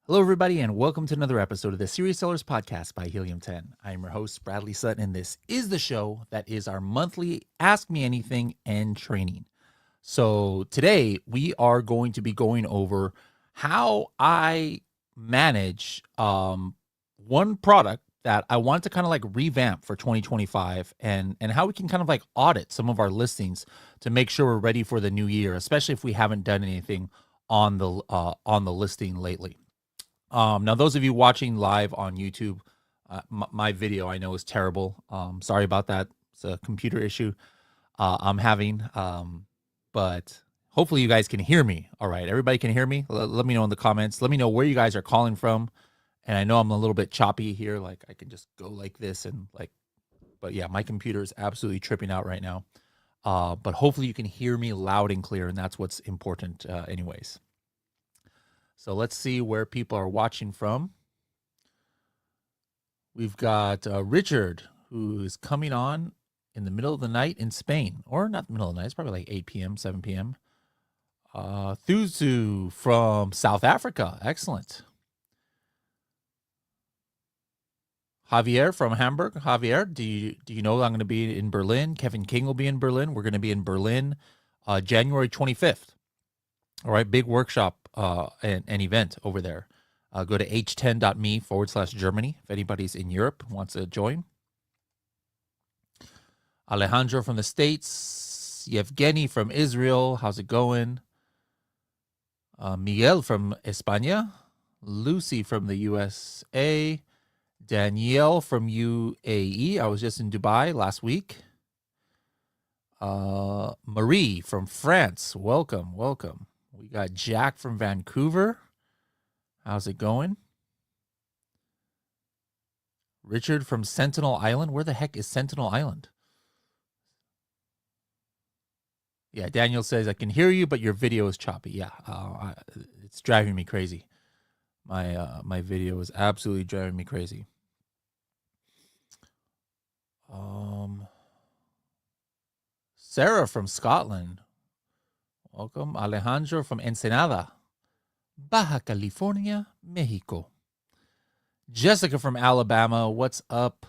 Hello, everybody, and welcome to another episode of the Serious Sellers Podcast by Helium 10. I am your host, Bradley Sutton, and this is the show that is our monthly Ask Me Anything and training. So today we are going to be going over how I manage one product that I want to kind of like revamp for 2025 and how we can kind of like audit some of our listings to make sure we're ready for the new year, especially if we haven't done anything on the listing lately. Now, those of you watching live on YouTube, my video I know is terrible. Sorry about that. It's a computer issue I'm having, but hopefully you guys can hear me. All right, everybody can hear me. Let me know in the comments. Let me know where you guys are calling from. And I know I'm a little bit choppy here. Like I can just go like this and like, but yeah, my computer is absolutely tripping out right now. But hopefully you can hear me loud and clear, and that's what's important, anyways. So let's see where people are watching from. We've got Richard, who is coming on in the middle of the night in Spain, or not the middle of the night. It's probably like 8 p.m., 7 p.m. Thuzu from South Africa. Excellent. Javier from Hamburg. Javier, do you know I'm going to be in Berlin? Kevin King will be in Berlin. We're going to be in Berlin January 25th. All right, big workshop and event over there. Go to h10.me/Germany if anybody's in Europe wants to join. Alejandro from the States. Yevgeny from Israel. How's it going? Miguel from España. Lucy from the USA. Danielle from UAE. I was just in Dubai last week. Marie from France. Welcome, welcome. We got Jack from Vancouver. How's it going? Richard from Sentinel Island. Where the heck is Sentinel Island? Yeah, Daniel says, I can hear you, but your video is choppy. Yeah, it's driving me crazy. My video is absolutely driving me crazy. Sarah from Scotland. Welcome. Alejandro from Ensenada, Baja California, Mexico. Jessica from Alabama. What's up?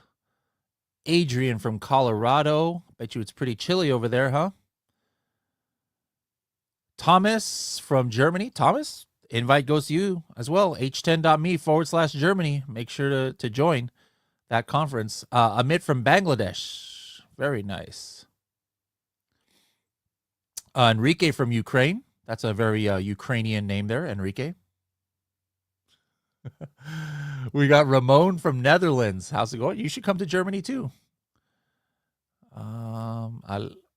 Adrian from Colorado. Bet you it's pretty chilly over there, huh? Thomas from Germany. Thomas, invite goes to you as well. h10.me/Germany. Make sure to join that conference. Amit from Bangladesh. Very nice. Enrique from Ukraine. That's a very Ukrainian name there, Enrique. We got Ramon from Netherlands. How's it going? You should come to Germany too.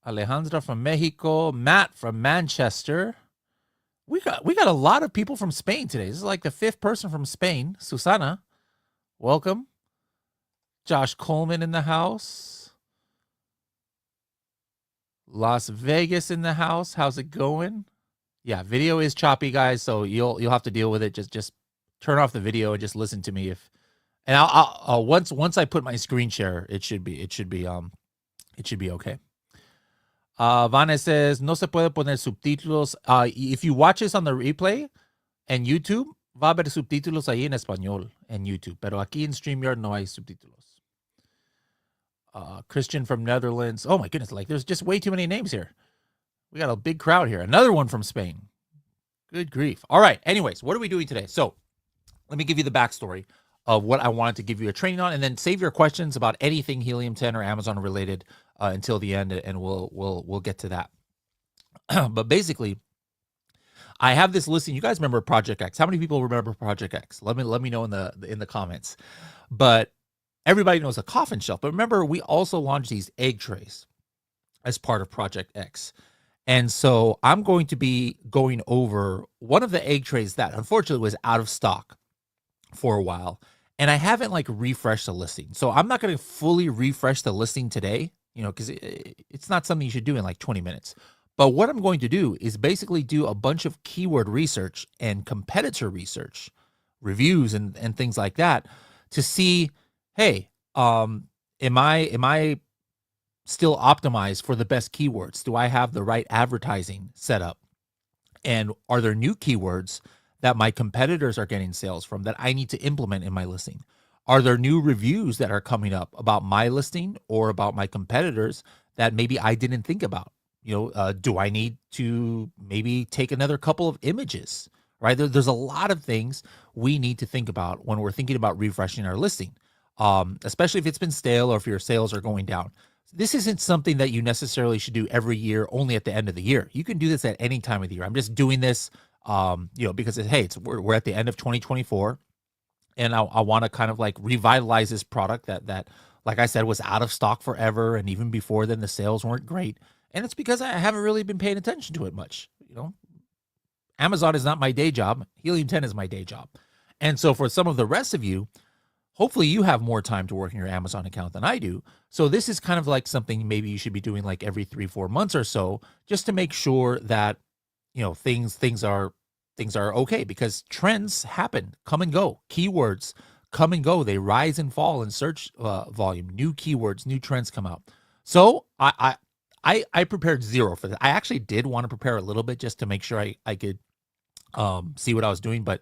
Alejandra from Mexico. Matt from Manchester. We got a lot of people from Spain today. This is like the fifth person from Spain. Susana, welcome. Josh Coleman in the house. Las Vegas in the house. How's it going? Yeah, video is choppy, guys, so you'll have to deal with it. Just turn off the video and just listen to me. I'll once I put my screen share, it should be okay. Vanessa says no se puede poner subtítulos. If you watch this on the replay and YouTube, va a haber subtítulos ahí en español en YouTube, pero aquí en StreamYard no hay subtítulos. Christian from Netherlands. Oh my goodness, like there's just way too many names here. We got a big crowd here. Another one from Spain. Good grief. All right. Anyways, what are we doing today? So let me give you the backstory of what I wanted to give you a training on, and then save your questions about anything Helium 10 or Amazon related until the end, and we'll get to that. But basically, I have this listing. You guys remember Project X? How many people remember Project X? Let me know in the comments. But everybody knows a coffin shelf. But remember, we also launched these egg trays as part of Project X. And so I'm going to be going over one of the egg trays that unfortunately was out of stock for a while. And I haven't like refreshed the listing. So I'm not going to fully refresh the listing today, because it's not something you should do in like 20 minutes. But what I'm going to do is basically do a bunch of keyword research and competitor research, reviews and things like that to see, hey, am I still optimized for the best keywords? Do I have the right advertising set up? And are there new keywords that my competitors are getting sales from that I need to implement in my listing? Are there new reviews that are coming up about my listing or about my competitors that maybe I didn't think about? Do I need to maybe take another couple of images, right? There's a lot of things we need to think about when we're thinking about refreshing our listing, especially if it's been stale or if your sales are going down. This isn't something that you necessarily should do every year, only at the end of the year. You can do this at any time of the year. I'm just doing this, because we're at the end of 2024, and I want to kind of like revitalize this product that, like I said, was out of stock forever, and even before then, the sales weren't great. And it's because I haven't really been paying attention to it much. Amazon is not my day job. Helium 10 is my day job. And so for some of the rest of you, hopefully you have more time to work in your Amazon account than I do. So this is kind of like something maybe you should be doing like every 3-4 months or so, just to make sure that, things are okay, because trends happen, come and go. Keywords come and go. They rise and fall in search volume. New keywords, new trends come out. So I prepared zero for this. I actually did want to prepare a little bit just to make sure I could see what I was doing, but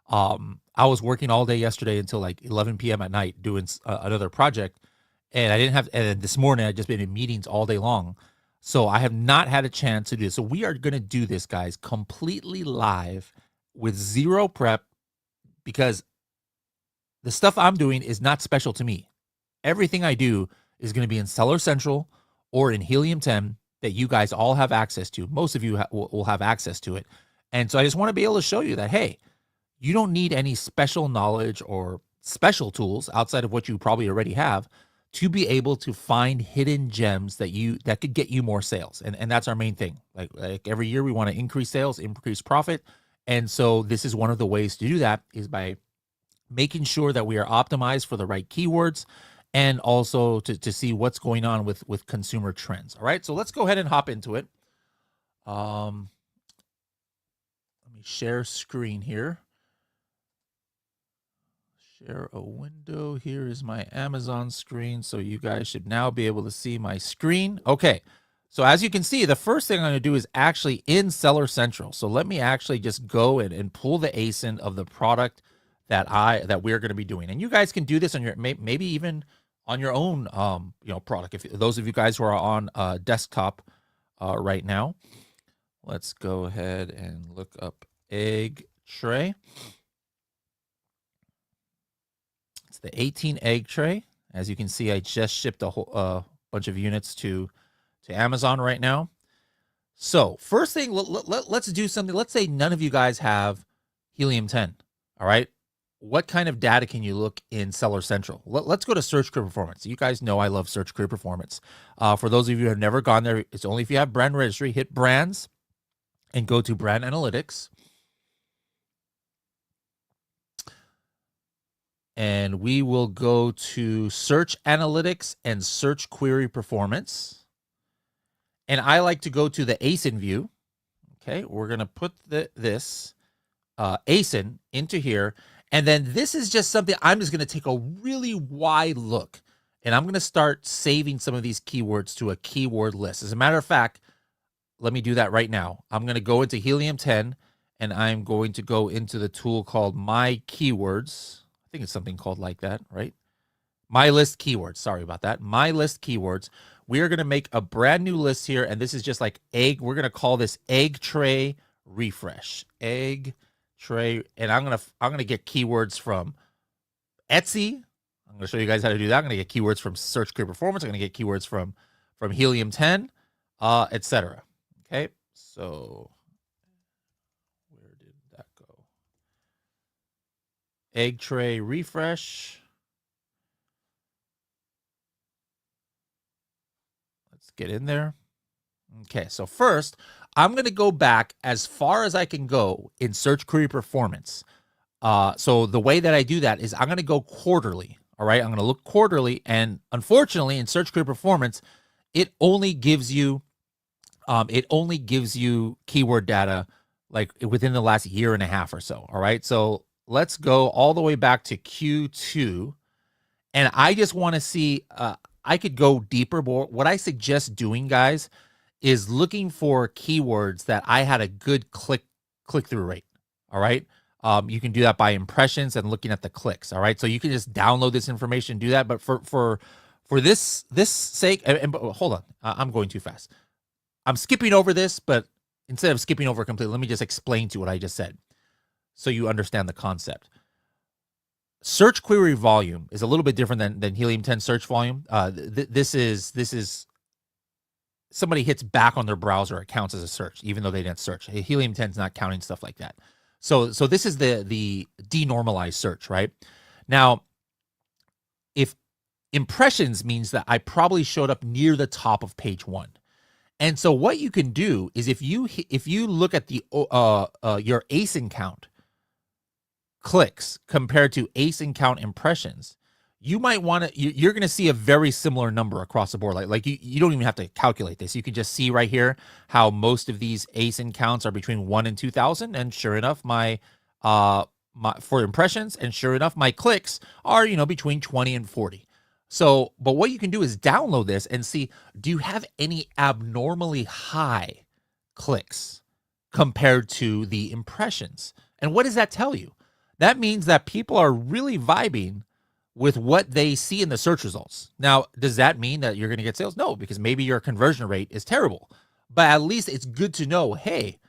I was working all day yesterday until like 11 p.m. at night doing another project, and I didn't have. And this morning I just been in meetings all day long, so I have not had a chance to do this. So we are going to do this, guys, completely live with zero prep, because the stuff I'm doing is not special to me. Everything I do is going to be in Seller Central or in Helium 10 that you guys all have access to. Most of you will have access to it. And so I just want to be able to show you that, hey, you don't need any special knowledge or special tools outside of what you probably already have to be able to find hidden gems that could get you more sales. And that's our main thing. Like every year we want to increase sales, increase profit. And so this is one of the ways to do that, is by making sure that we are optimized for the right keywords, and also to see what's going on with consumer trends. All right, so let's go ahead and hop into it. Let me share screen here. Share a window. Here is my Amazon screen. So you guys should now be able to see my screen. Okay. So as you can see, the first thing I'm going to do is actually in Seller Central. So let me actually just go and pull the ASIN of the product that we're going to be doing. And you guys can do this on your, maybe even on your own, product. If those of you guys who are on desktop right now, let's go ahead and look up egg tray. It's the 18 egg tray. As you can see, I just shipped a whole bunch of units to Amazon right now. So first thing, let's do something. Let's say none of you guys have Helium 10. All right. What kind of data can you look in Seller Central? Let's go to Search Career Performance. You guys know I love Search Career Performance. For those of you who have never gone there, it's only if you have brand registry. Hit Brands and go to Brand Analytics. And we will go to Search Analytics and Search Query Performance. And I like to go to the ASIN view. Okay, we're going to put this ASIN into here. And then this is just something I'm just going to take a really wide look. And I'm going to start saving some of these keywords to a keyword list. As a matter of fact, let me do that right now. I'm going to go into Helium 10, and I'm going to go into the tool called My Keywords. I think it's something called like that, right? My List Keywords. Sorry about that. My List Keywords. We are going to make a brand new list here, and this is just like egg. We're going to call this Egg Tray Refresh. Egg Tray, and I'm gonna get keywords from Etsy. I'm gonna show you guys how to do that. I'm gonna get keywords from Search Career Performance. I'm gonna get keywords from Helium 10, etc. Okay, so where did that go? Egg Tray Refresh. Let's get in there. Okay, so first, I'm going to go back as far as I can go in Search Query Performance. So the way that I do that is I'm going to go quarterly. All right, I'm going to look quarterly, and unfortunately, in Search Query Performance, it only gives you keyword data like within the last year and a half or so. All right, so let's go all the way back to Q2, and I just want to see. I could go deeper, but what I suggest doing, guys, is looking for keywords that I had a good click-through rate. All right. You can do that by impressions and looking at the clicks. All right. So you can just download this information, do that. But for this sake, hold on, I'm going too fast. I'm skipping over this, but instead of skipping over completely, let me just explain to you what I just said so you understand the concept. Search query volume is a little bit different than Helium 10 search volume. This is somebody hits back on their browser, it counts as a search, even though they didn't search. Helium 10 is not counting stuff like that. So this is the denormalized search, right? Now, if impressions means that I probably showed up near the top of page 1. And so what you can do is if you look at the your ASIN count clicks compared to ASIN count impressions, you might want to, you're going to see a very similar number across the board. Like you don't even have to calculate this. You can just see right here how most of these ASIN counts are between 1 and 2,000. And sure enough, my for impressions, and sure enough, my clicks are, between 20 and 40. So, but what you can do is download this and see, do you have any abnormally high clicks compared to the impressions? And what does that tell you? That means that people are really vibing with what they see in the search results. Now, does that mean that you're going to get sales? No, because maybe your conversion rate is terrible. But at least it's good to know, hey,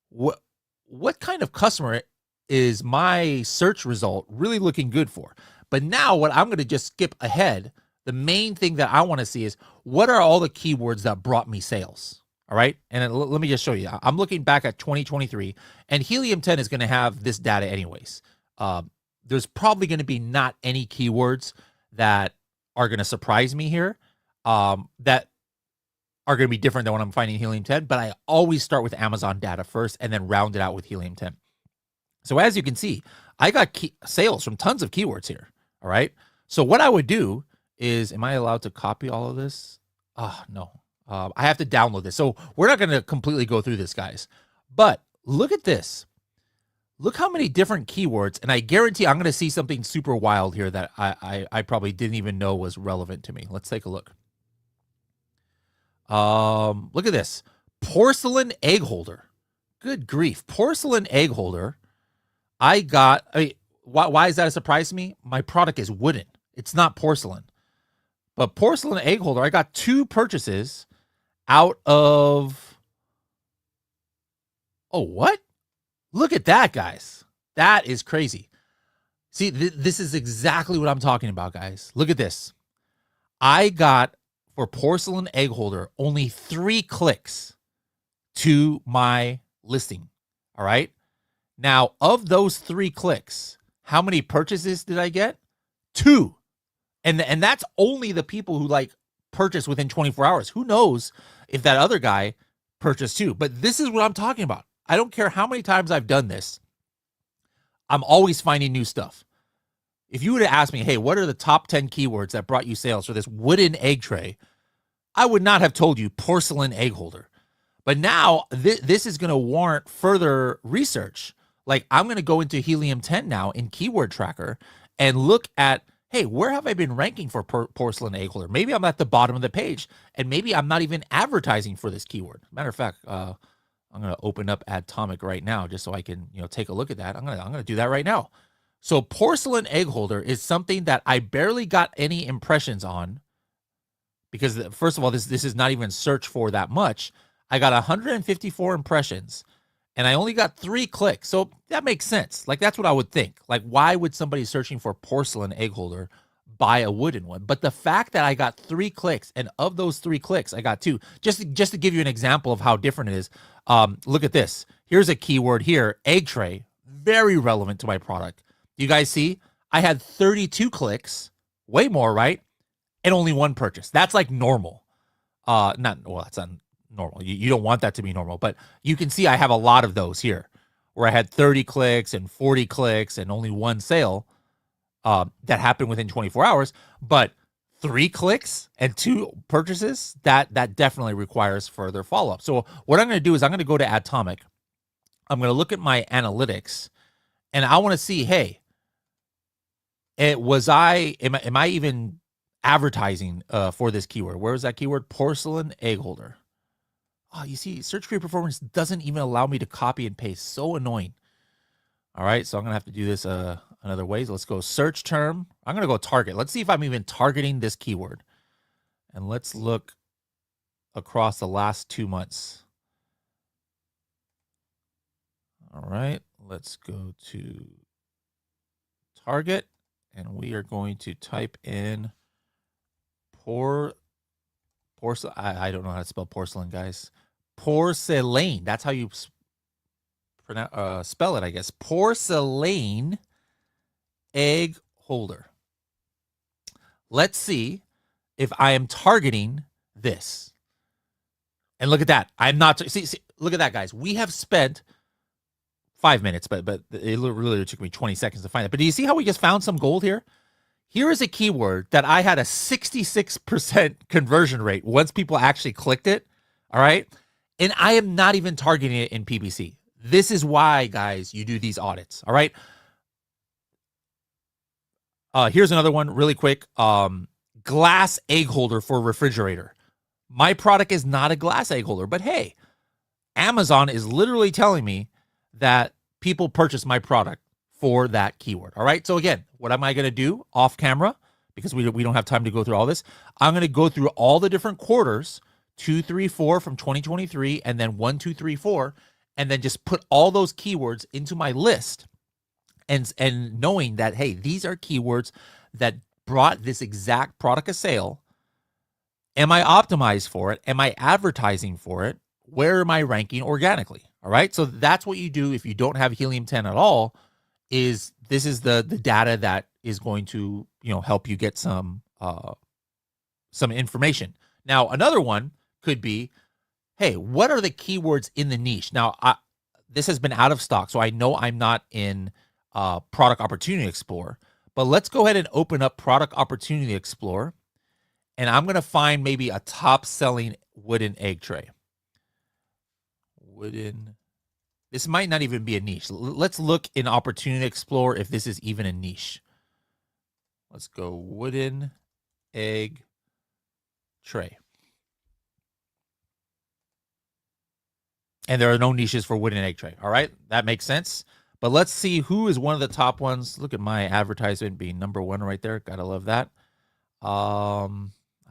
what kind of customer is my search result really looking good for? But now what I'm going to just skip ahead, the main thing that I want to see is, what are all the keywords that brought me sales? All right. And let me just show you. I'm looking back at 2023, and Helium 10 is going to have this data anyways. There's probably going to be not any keywords that are going to surprise me here that are going to be different than what I'm finding in Helium 10. But I always start with Amazon data first and then round it out with Helium 10. So as you can see, I got sales from tons of keywords here. All right. So what I would do is, am I allowed to copy all of this? Oh, no. I have to download this. So we're not going to completely go through this, guys. But look at this. Look how many different keywords. And I guarantee I'm going to see something super wild here that I probably didn't even know was relevant to me. Let's take a look. Look at this. Porcelain egg holder. Good grief. Porcelain egg holder. Why is that a surprise to me? My product is wooden. It's not porcelain. But porcelain egg holder, I got 2 purchases out of... Oh, what? Look at that, guys. That is crazy. See, this is exactly what I'm talking about, guys. Look at this. I got, for porcelain egg holder, only 3 clicks to my listing. All right? Now, of those 3 clicks, how many purchases did I get? 2. And that's only the people who purchase within 24 hours. Who knows if that other guy purchased too? But this is what I'm talking about. I don't care how many times I've done this. I'm always finding new stuff. If you were to ask me, hey, what are the top 10 keywords that brought you sales for this wooden egg tray? I would not have told you porcelain egg holder. But now this is going to warrant further research. Like, I'm going to go into Helium 10 now in Keyword Tracker and look at, hey, where have I been ranking for porcelain egg holder? Maybe I'm at the bottom of the page, and maybe I'm not even advertising for this keyword. Matter of fact, I'm going to open up Atomic right now just so I can, take a look at that. I'm going to do that right now. So porcelain egg holder is something that I barely got any impressions on, because first of all, this is not even searched for that much. I got 154 impressions, and I only got 3 clicks. So that makes sense. Like, that's what I would think. Like, why would somebody searching for porcelain egg holder buy a wooden one? But the fact that I got 3 clicks, and of those 3 clicks, I got 2. Just to give you an example of how different it is. Look at this. Here's a keyword here, egg tray, very relevant to my product. Do you guys see? I had 32 clicks, way more, right? And only 1 purchase. That's like normal. That's not normal. You don't want that to be normal, but you can see I have a lot of those here where I had 30 clicks and 40 clicks and only 1 sale that happened within 24 hours. But 3 clicks and 2 purchases, that definitely requires further follow-up. So what I'm going to do is I'm going to go to Atomic. I'm going to look at my analytics, and I want to see, hey, am I even advertising for this keyword? Where is that keyword? Porcelain egg holder. Oh, you see, search query performance doesn't even allow me to copy and paste. So annoying. All right, so I'm going to have to do this another way. So let's go search term. I'm going to go target. Let's see if I'm even targeting this keyword. And let's look across the last 2 months. All right, let's go to target, and we are going to type in porcelain. I don't know how to spell porcelain, guys. Porcelain. That's how you spell it, I guess. Porcelain egg holder. Let's see if I am targeting this. And look at that. I'm not. See, look at that, guys. We have spent 5 minutes, but it really took me 20 seconds to find it. But do you see how we just found some gold here? Here is a keyword that I had a 66% conversion rate once people actually clicked it. All right. And I am not even targeting it in PPC. This is why, guys, you do these audits. All right. Here's another one really quick. Glass egg holder for refrigerator. My product is not a glass egg holder, but hey, Amazon is literally telling me that people purchase my product for that keyword. All right. So again, what am I going to do off camera? Because we don't have time to go through all this. I'm going to go through all the different quarters, 2, 3, 4 from 2023, and then 1, 2, 3, 4, and then just put all those keywords into my list. And knowing that, hey, these are keywords that brought this exact product of sale. Am I optimized for it? Am I advertising for it? Where am I ranking organically? All right. So that's what you do if you don't have Helium 10 at all. Is this is the data that is going to, help you get some information. Now, another one could be, hey, what are the keywords in the niche? Now, this has been out of stock, so I know I'm not in Product Opportunity Explorer, but let's go ahead and open up Product Opportunity Explorer, and I'm going to find maybe a top-selling wooden egg tray. This might not even be a niche. Let's look in Opportunity Explorer if this is even a niche. Let's go wooden egg tray. And there are no niches for wooden egg tray. All right, that makes sense. But let's see who is one of the top ones. Look at my advertisement being #1 right there. Gotta love that.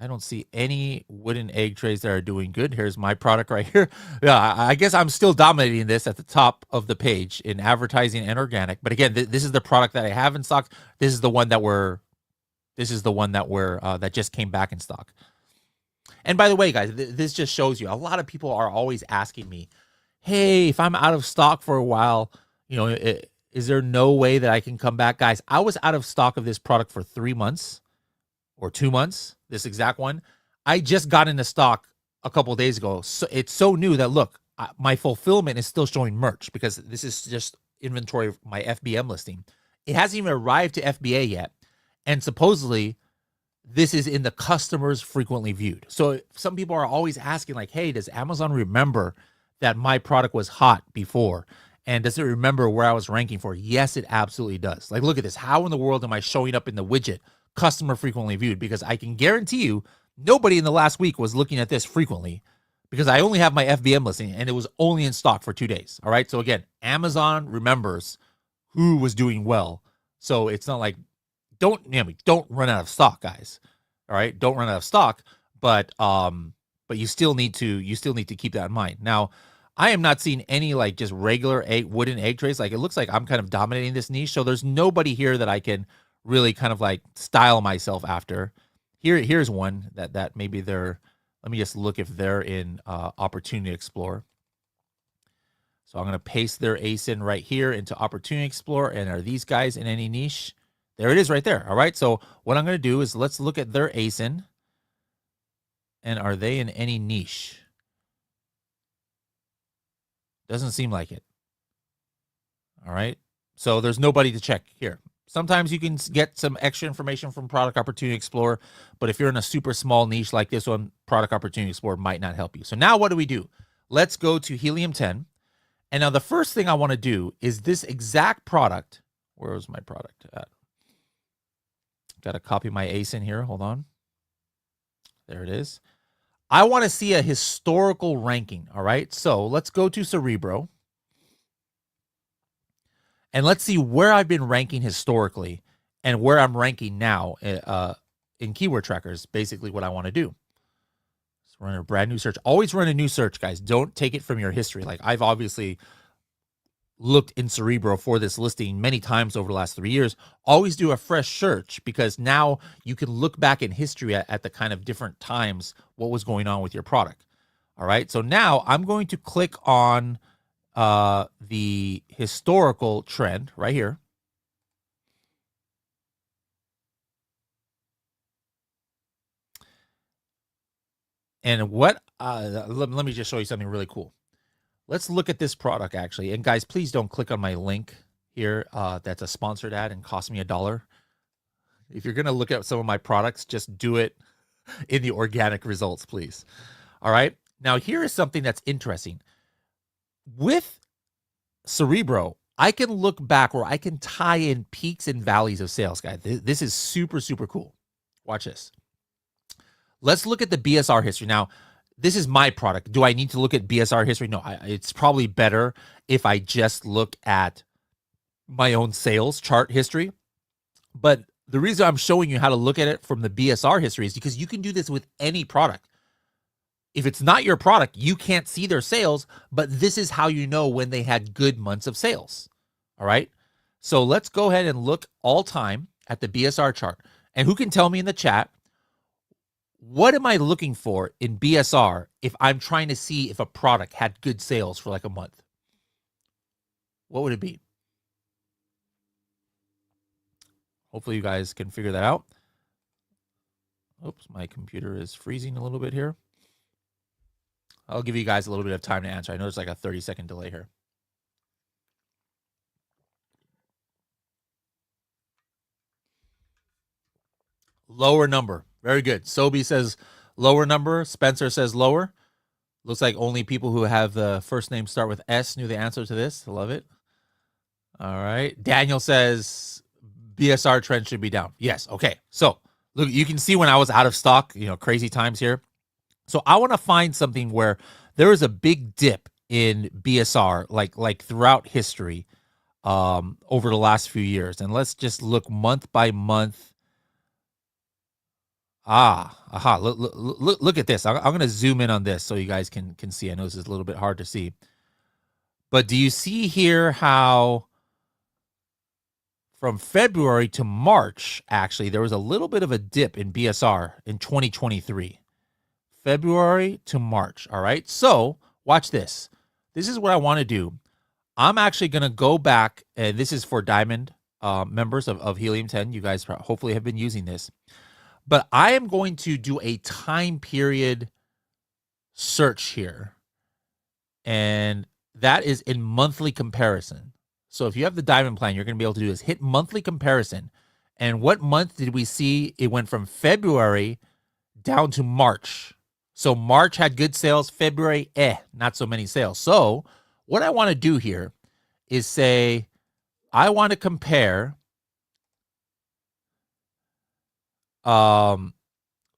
I don't see any wooden egg trays that are doing good. Here's my product right here. Yeah, I guess I'm still dominating this at the top of the page in advertising and organic. But again, this is the product that I have in stock. This is the one that that just came back in stock. And by the way, guys, this just shows you a lot of people are always asking me, hey, if I'm out of stock for a while, is there no way that I can come back? Guys, I was out of stock of this product for 3 months or 2 months, this exact one. I just got into stock a couple of days ago. So it's so new that, look, my fulfillment is still showing merch because this is just inventory of my FBM listing. It hasn't even arrived to FBA yet. And supposedly, this is in the customers frequently viewed. So some people are always asking like, hey, does Amazon remember that my product was hot before? And does it remember where I was ranking for? Yes, it absolutely does. Like, look at this. How in the world am I showing up in the widget customer frequently viewed? Because I can guarantee you nobody in the last week was looking at this frequently because I only have my FBM listing and it was only in stock for 2 days. All right. So again, Amazon remembers who was doing well. So it's not like, don't run out of stock, guys. All right. Don't run out of stock. But you still need to keep that in mind. Now, I am not seeing any like just regular wooden egg trays. Like, it looks like I'm kind of dominating this niche. So there's nobody here that I can really kind of like style myself after. Here's one that maybe they're, let me just look if they're in Opportunity Explorer. So I'm going to paste their ASIN right here into Opportunity Explorer. And are these guys in any niche? There it is right there. All right. So what I'm going to do is let's look at their ASIN. And are they in any niche? Doesn't seem like it. All right. So there's nobody to check here. Sometimes you can get some extra information from Product Opportunity Explorer, but if you're in a super small niche like this one, Product Opportunity Explorer might not help you. So now what do? Let's go to Helium 10. And now the first thing I want to do is this exact product. Where is my product at? Got to copy my ASIN here. Hold on. There it is. I want to see a historical ranking. All right. So let's go to Cerebro. And let's see where I've been ranking historically and where I'm ranking now in keyword trackers, basically what I want to do. So run a brand new search. Always run a new search, guys. Don't take it from your history. Like I've obviously looked in Cerebro for this listing many times over the last 3 years. Always do a fresh search because now you can look back in history at the kind of different times what was going on with your product. All right. So now I'm going to click on the historical trend right here. And what, let me just show you something really cool. Let's look at this product actually. And guys, please don't click on my link here. That's a sponsored ad and cost me $1. If you're going to look at some of my products, just do it in the organic results, please. All right. Now here is something that's interesting. With Cerebro, I can look back or I can tie in peaks and valleys of sales, guys. This is super, super cool. Watch this. Let's look at the BSR history. Now, this is my product. Do I need to look at BSR history? No, it's probably better if I just look at my own sales chart history. But the reason I'm showing you how to look at it from the BSR history is because you can do this with any product. If it's not your product, you can't see their sales, but this is how you know when they had good months of sales. All right. So let's go ahead and look all time at the BSR chart. And who can tell me in the chat, what am I looking for in BSR if I'm trying to see if a product had good sales for like a month? What would it be? Hopefully you guys can figure that out. Oops, my computer is freezing a little bit here. I'll give you guys a little bit of time to answer. I know there's like a 30-second delay here. Lower number. Very good. Sobi says lower number. Spencer says lower. Looks like only people who have the first name start with S knew the answer to this. I love it. All right. Daniel says BSR trend should be down. Yes. Okay. So look, you can see when I was out of stock, crazy times here. So I want to find something where there is a big dip in BSR, like throughout history, over the last few years. And let's just look month by month. Look at this. I'm going to zoom in on this so you guys can see. I know this is a little bit hard to see. But do you see here how from February to March, actually, there was a little bit of a dip in BSR in 2023. February to March. All right. So watch this. This is what I want to do. I'm actually going to go back, and this is for Diamond members of Helium 10. You guys hopefully have been using this. But I am going to do a time period search here. And that is in monthly comparison. So if you have the Diamond plan, you're going to be able to do this. Hit monthly comparison. And what month did we see? It went from February down to March. So March had good sales. February, not so many sales. So what I want to do here is say, I want to compare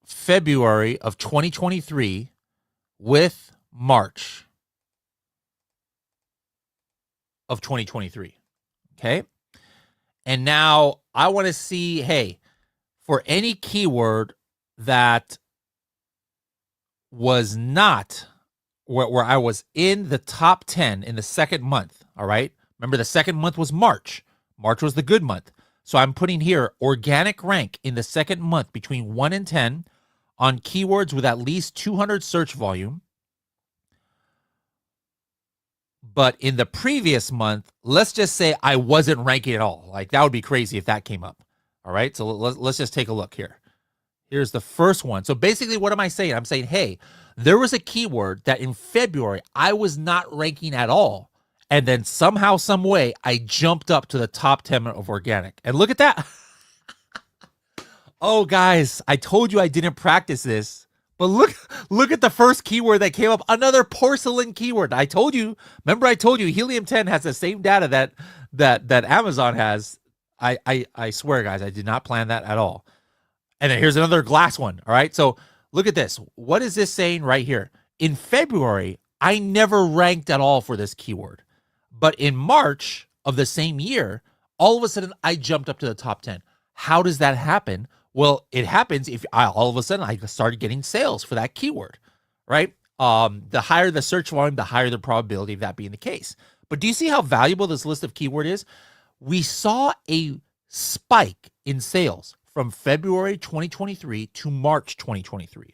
February of 2023 with March of 2023. Okay. And now I want to see, hey, for any keyword that was not where I was in the top 10 in the second month. All right. Remember, the second month was March. March was the good month. So I'm putting here organic rank in the second month between 1 and 10 on keywords with at least 200 search volume. But in the previous month, let's just say I wasn't ranking at all. Like that would be crazy if that came up. All right. So let's just take a look here. Here's the first one. So basically, what am I saying? I'm saying, hey, there was a keyword that in February I was not ranking at all. And then somehow, some way, I jumped up to the top 10 of organic. And look at that. Oh, guys, I told you I didn't practice this. But look at the first keyword that came up. Another porcelain keyword. I told you. Remember, I told you Helium 10 has the same data that Amazon has. I swear, guys, I did not plan that at all. And then here's another glass one. All right. So look at this. What is this saying right here? In February, I never ranked at all for this keyword. But in March, of the same year, all of a sudden I jumped up to the top 10. How does that happen? Well, it happens if all of a sudden I started getting sales for that keyword, right? The higher the search volume, the higher the probability of that being the case. But do you see how valuable this list of keyword is? We saw a spike in sales from February 2023 to March 2023.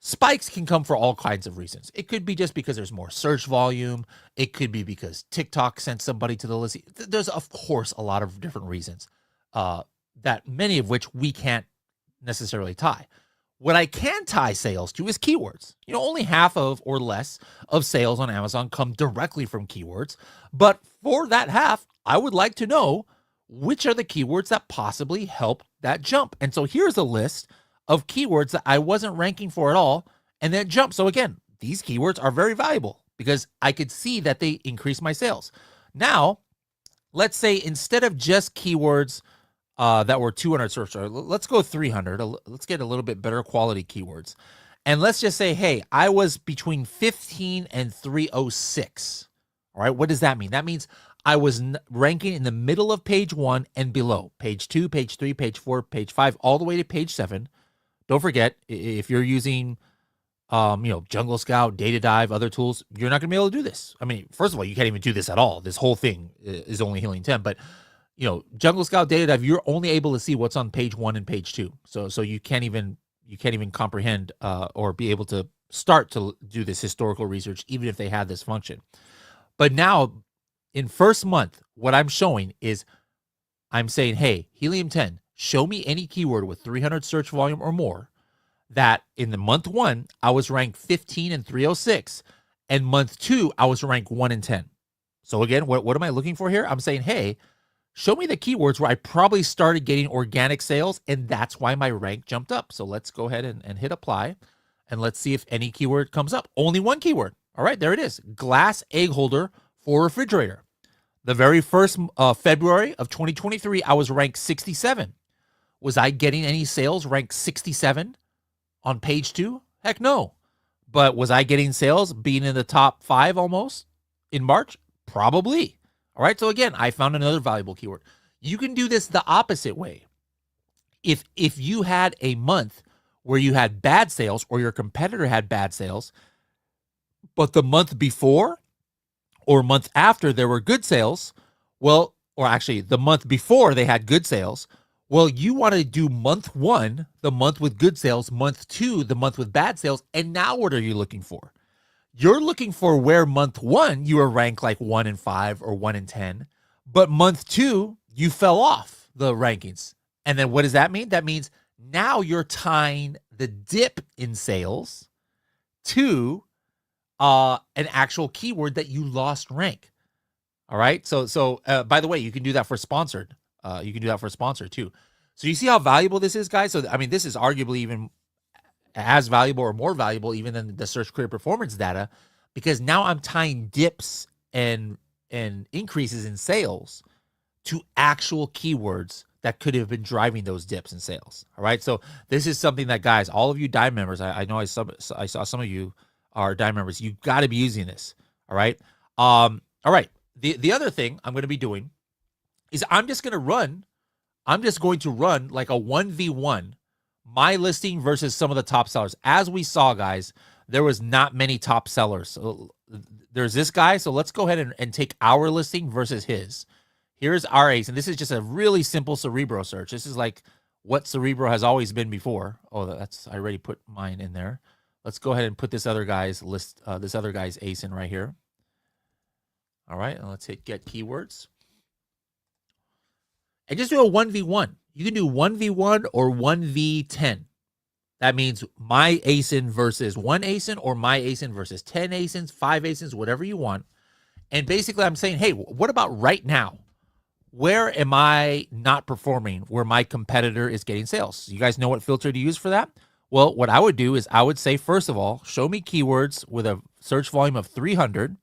Spikes can come for all kinds of reasons. It could be just because there's more search volume. It could be because TikTok sent somebody to the list. There's, of course, a lot of different reasons, that many of which we can't necessarily tie. What I can tie sales to is keywords. Only half of or less of sales on Amazon come directly from keywords. But for that half, I would like to know which are the keywords that possibly help that jump. And so here's a list of keywords that I wasn't ranking for at all and then jump. So again, these keywords are very valuable because I could see that they increase my sales. Now, let's say instead of just keywords that were 200 search, let's go 300. Let's get a little bit better quality keywords. And let's just say, hey, I was between 15 and 306. All right, what does that mean? That means I was ranking in the middle of page 1 and below. Page 2, page 3, page 4, page 5, all the way to page 7. Don't forget, if you're using, Jungle Scout, Data Dive, other tools, you're not going to be able to do this. I mean, first of all, you can't even do this at all. This whole thing is only Healing 10. But, Jungle Scout, Data Dive, you're only able to see what's on page 1 and page 2. So you can't even comprehend or be able to start to do this historical research, even if they had this function. But now, in first month, what I'm showing is I'm saying, hey, Helium 10, show me any keyword with 300 search volume or more that in the month 1, I was ranked 15 and 306. And month 2, I was ranked 1 and 10. So again, what am I looking for here? I'm saying, hey, show me the keywords where I probably started getting organic sales, and that's why my rank jumped up. So let's go ahead and hit apply, and let's see if any keyword comes up. Only one keyword. All right, there it is. Glass egg holder for refrigerator. The very first February of 2023, I was ranked 67. Was I getting any sales ranked 67 on page 2? Heck no. But was I getting sales being in the top 5 almost in March? Probably. All right, so again, I found another valuable keyword. You can do this the opposite way. If you had a month where you had bad sales or your competitor had bad sales, but the month before or month after there were good sales, well, or actually the month before they had good sales, well, you want to do month 1, the month with good sales, month 2, the month with bad sales, and now what are you looking for? You're looking for where month 1 you were ranked like 1 in 5 or 1 in 10, but month 2 you fell off the rankings. And then what does that mean? That means now you're tying the dip in sales to an actual keyword that you lost rank. All right. So by the way, you can do that for sponsored. You can do that for sponsored too. So you see how valuable this is, guys? So, I mean, this is arguably even as valuable or more valuable even than the search query performance data, because now I'm tying dips and increases in sales to actual keywords that could have been driving those dips in sales. All right. So this is something that, guys, all of you Dime members, I know I saw some of you are Dime members. You got to be using this. All right. All right. The other thing I'm going to be doing is I'm just going to run like a 1v1, my listing versus some of the top sellers. As we saw, guys, there was not many top sellers. So there's this guy. So let's go ahead and take our listing versus his. Here's our ace. And this is just a really simple Cerebro search. This is like what Cerebro has always been before. Oh, I already put mine in there. Let's go ahead and put this other guy's list, this other guy's ace in right here. All right, and let's hit get keywords. And just do a 1v1. You can do 1v1 or 1v10. That means my ASIN versus one ASIN or my ASIN versus 10 ASINs, 5 ASINs, whatever you want. And basically I'm saying, hey, what about right now? Where am I not performing where my competitor is getting sales? You guys know what filter to use for that? Well, what I would do is I would say, first of all, show me keywords with a search volume of 300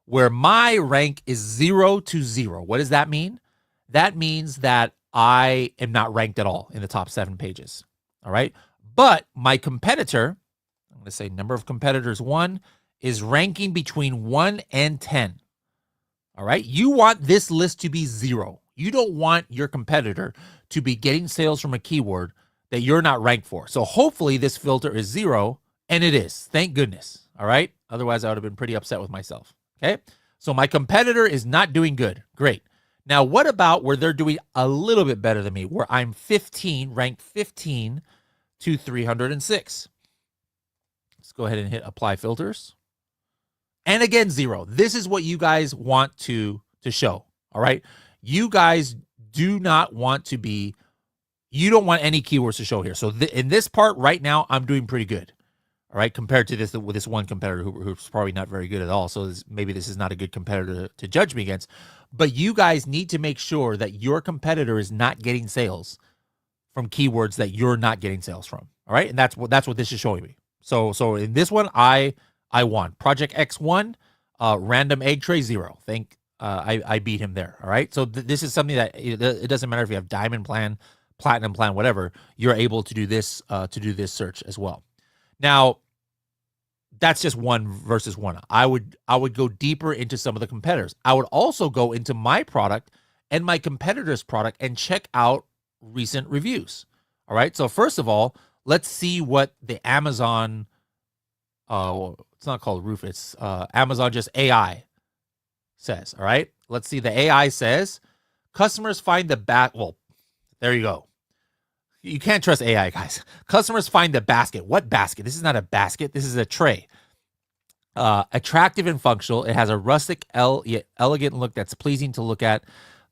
where my rank is 0 to 0. What does that mean? That means that I am not ranked at all in the top 7 pages. All right. But my competitor, I'm going to say number of competitors 1, is ranking between 1 and 10. All right. You want this list to be 0. You don't want your competitor to be getting sales from a keyword that you're not ranked for. So hopefully this filter is 0, and it is. Thank goodness. All right. Otherwise, I would have been pretty upset with myself. Okay. So my competitor is not doing good. Great. Now, what about where they're doing a little bit better than me, where I'm 15, ranked 15 to 306? Let's go ahead and hit apply filters. And again, 0. This is what you guys want to show. All right. You guys do not want to be, you don't want any keywords to show here. So in this part right now, I'm doing pretty good. All right. Compared to this one competitor who's probably not very good at all. So maybe this is not a good competitor to judge me against. But you guys need to make sure that your competitor is not getting sales from keywords that you're not getting sales from. All right. And that's what this is showing me. So in this one, I won. Project X1, random egg tray 0. I beat him there. All right. So this is something that it doesn't matter if you have diamond plan, platinum plan, whatever, you're able to do this search as well. Now, that's just 1 versus 1. I would go deeper into some of the competitors. I would also go into my product and my competitor's product and check out recent reviews. All right. So first of all, let's see what the Amazon, it's not called Roof, it's Amazon just AI says. All right. Let's see. The AI says customers find the well, there you go. You can't trust AI, guys. Customers find the basket. What basket? This is not a basket. This is a tray. Attractive and functional. It has a rustic, yet elegant look that's pleasing to look at.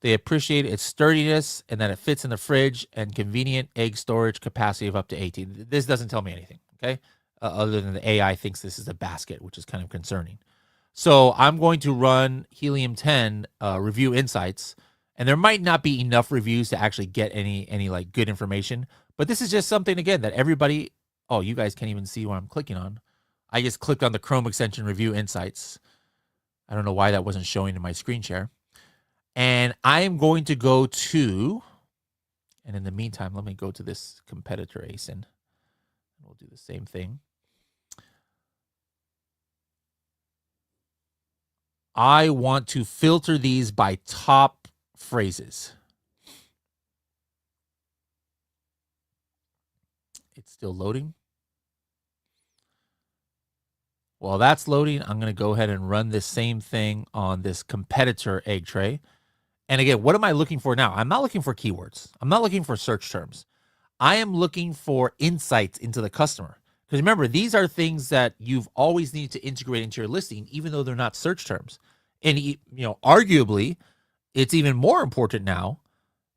They appreciate its sturdiness and that it fits in the fridge and convenient egg storage capacity of up to 18. This doesn't tell me anything, okay? Other than the AI thinks this is a basket, which is kind of concerning. So I'm going to run Helium-10 review insights. And there might not be enough reviews to actually get any like good information. But this is just something, again, that everybody, oh, you guys can't even see what I'm clicking on. I just clicked on the Chrome extension review insights. I don't know why that wasn't showing in my screen share. And I am going to go to, and in the meantime, let me go to this competitor ASIN. We'll do the same thing. I want to filter these by top phrases. It's still loading. While that's loading, I'm going to go ahead and run this same thing on this competitor egg tray. And again, what am I looking for now? I'm not looking for keywords. I'm not looking for search terms. I am looking for insights into the customer. Because remember, these are things that you've always needed to integrate into your listing, even though they're not search terms. And, arguably, it's even more important now,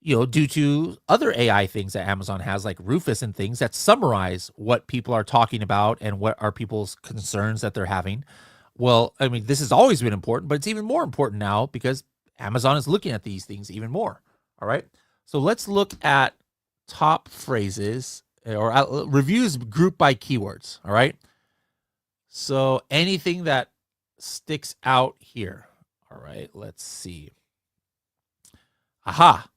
due to other AI things that Amazon has, like Rufus and things that summarize what people are talking about and what are people's concerns that they're having. Well, I mean, this has always been important, but it's even more important now because Amazon is looking at these things even more. All right. So let's look at top phrases or reviews grouped by keywords. All right. So anything that sticks out here. All right. Let's see. Aha.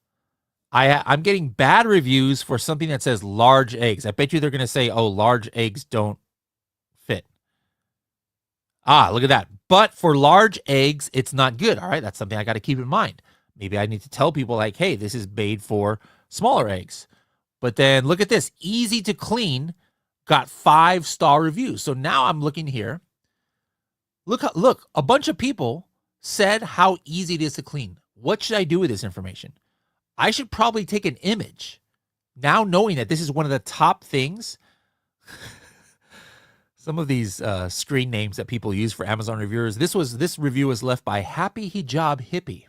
I'm getting bad reviews for something that says large eggs. I bet you they're going to say, oh, large eggs don't fit. Ah, look at that. But for large eggs, it's not good. All right. That's something I got to keep in mind. Maybe I need to tell people like, hey, this is made for smaller eggs. But then look at this. Easy to clean. Got 5-star reviews. So now I'm looking here. Look, a bunch of people said how easy it is to clean. What should I do with this information? I should probably take an image. Now knowing that this is one of the top things. Some of these screen names that people use for Amazon reviewers. This review was left by Happy Hijab Hippie.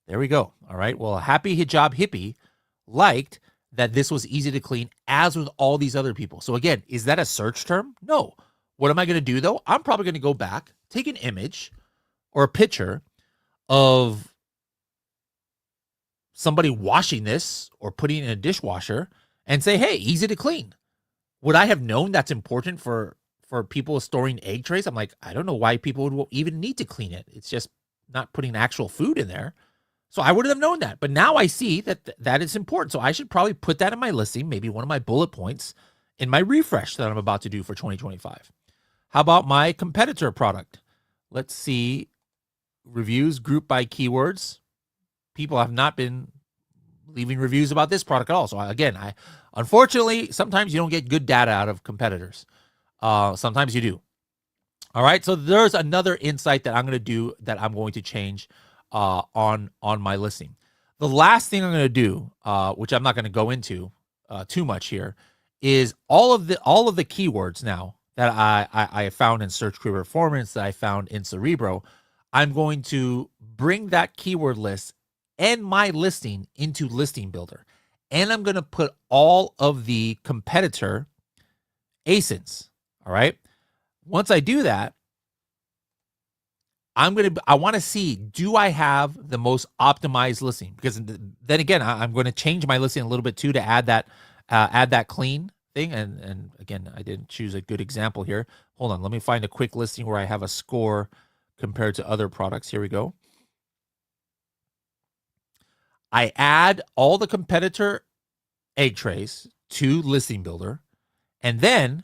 There we go. All right. Well, Happy Hijab Hippie liked that this was easy to clean, as with all these other people. So again, is that a search term? No. What am I going to do though? I'm probably going to go back, take an image or a picture of somebody washing this or putting it in a dishwasher and say, hey, easy to clean. Would I have known that's important for people storing egg trays? I'm like, I don't know why people would even need to clean it. It's just not putting actual food in there. So I wouldn't have known that. But now I see that that is important. So I should probably put that in my listing, maybe one of my bullet points in my refresh that I'm about to do for 2025. How about my competitor product? Let's see. reviews grouped by keywords. People have not been leaving reviews about this product at all. So again, unfortunately, sometimes you don't get good data out of competitors. Sometimes you do. All right. So there's another insight that I'm going to do that I'm going to change on my listing. The last thing I'm going to do, which I'm not going to go into too much here, is all of the keywords now that I found in Search Query Performance, that I found in Cerebro. I'm going to bring that keyword list and my listing into Listing Builder, and I'm going to put all of the competitor ASINs. All right. Once I do that, I want to see, do I have the most optimized listing? Because then again, I'm going to change my listing a little bit too to add that clean thing. And again, I didn't choose a good example here. Hold on, let me find a quick listing where I have a score compared to other products. Here we go. I add all the competitor egg trays to Listing Builder, and then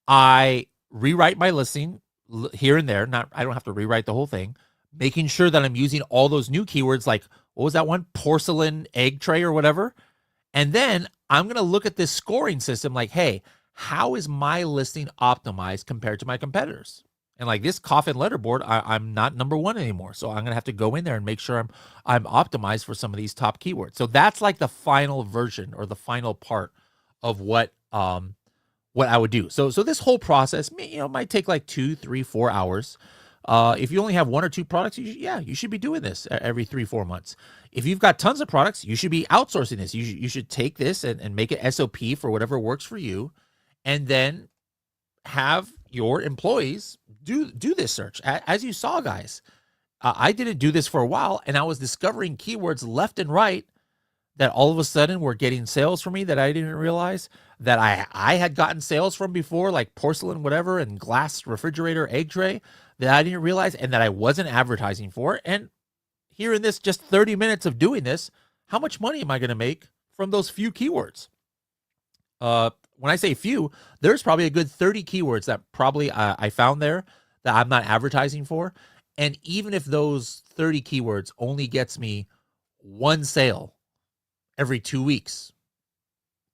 I rewrite my listing here and there. I don't have to rewrite the whole thing, making sure that I'm using all those new keywords, like what was that one? Porcelain egg tray or whatever. And then I'm going to look at this scoring system like, hey, how is my listing optimized compared to my competitors? And like this coffin letterboard, I'm not number one anymore. So I'm going to have to go in there and make sure I'm optimized for some of these top keywords. So that's like the final version or the final part of what I would do. So this whole process, might take like 2, 3, 4 hours. If you only have 1 or 2 products, you should be doing this every 3, 4 months. If you've got tons of products, you should be outsourcing this. You should take this and make it SOP for whatever works for you, and then have your employees do this search. As you saw, guys, I didn't do this for a while, and I was discovering keywords left and right that all of a sudden were getting sales for me that I didn't realize that I had gotten sales from before, like porcelain, whatever, and glass refrigerator egg tray, that I didn't realize and that I wasn't advertising for. And here in this just 30 minutes of doing this, how much money am I going to make from those few keywords? When I say few, there's probably a good 30 keywords that probably I found there that I'm not advertising for. And even if those 30 keywords only gets me 1 sale every 2 weeks,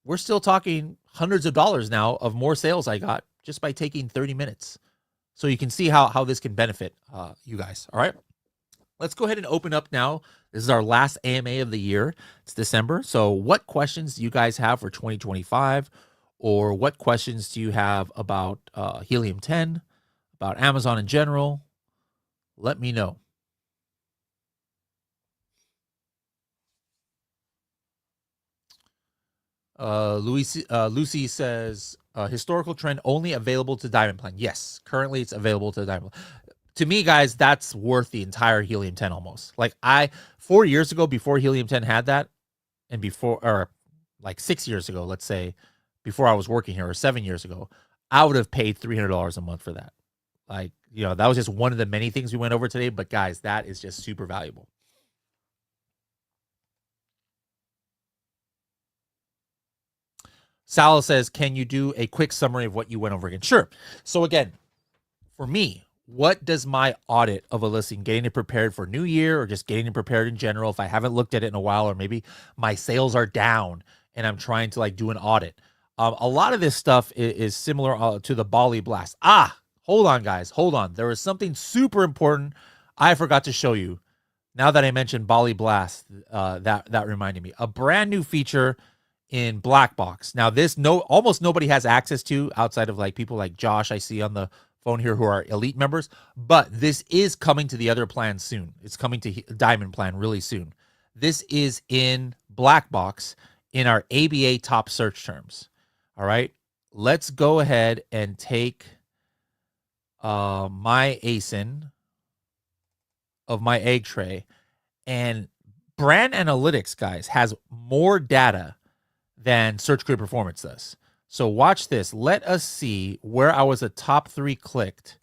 we're still talking hundreds of dollars now of more sales I got just by taking 30 minutes. So you can see how this can benefit you guys. All right, let's go ahead and open up now. This is our last AMA of the year. It's December. So what questions do you guys have for 2025? Or what questions do you have about Helium 10, about Amazon in general? Let me know. Lucy says, historical trend only available to Diamond Plan. Yes, currently it's available to Diamond Plan. To me, guys, that's worth the entire Helium 10 almost. Like 4 years ago, before Helium 10 had that, and before, or like 6 years ago, let's say, before I was working here, or 7 years ago, I would have paid $300 a month for that. Like, that was just one of the many things we went over today. But guys, that is just super valuable. Sal says, can you do a quick summary of what you went over again? Sure. So again, for me, what does my audit of a listing, getting it prepared for New Year or just getting it prepared in general, if I haven't looked at it in a while, or maybe my sales are down and I'm trying to like do an audit. A lot of this stuff is similar to the Bali Blast. Hold on, guys. Hold on. There is something super important I forgot to show you. Now that I mentioned Bali Blast, that reminded me. A brand new feature in Black Box. Now, almost nobody has access to outside of like people like Josh I see on the phone here who are elite members, but this is coming to the other plans soon. It's coming to Diamond Plan really soon. This is in Black Box in our ABA top search terms. All right, let's go ahead and take my ASIN of my egg tray, and Brand Analytics, guys, has more data than Search Query Performance does. So watch this. Let us see where I was a top 3 clicked.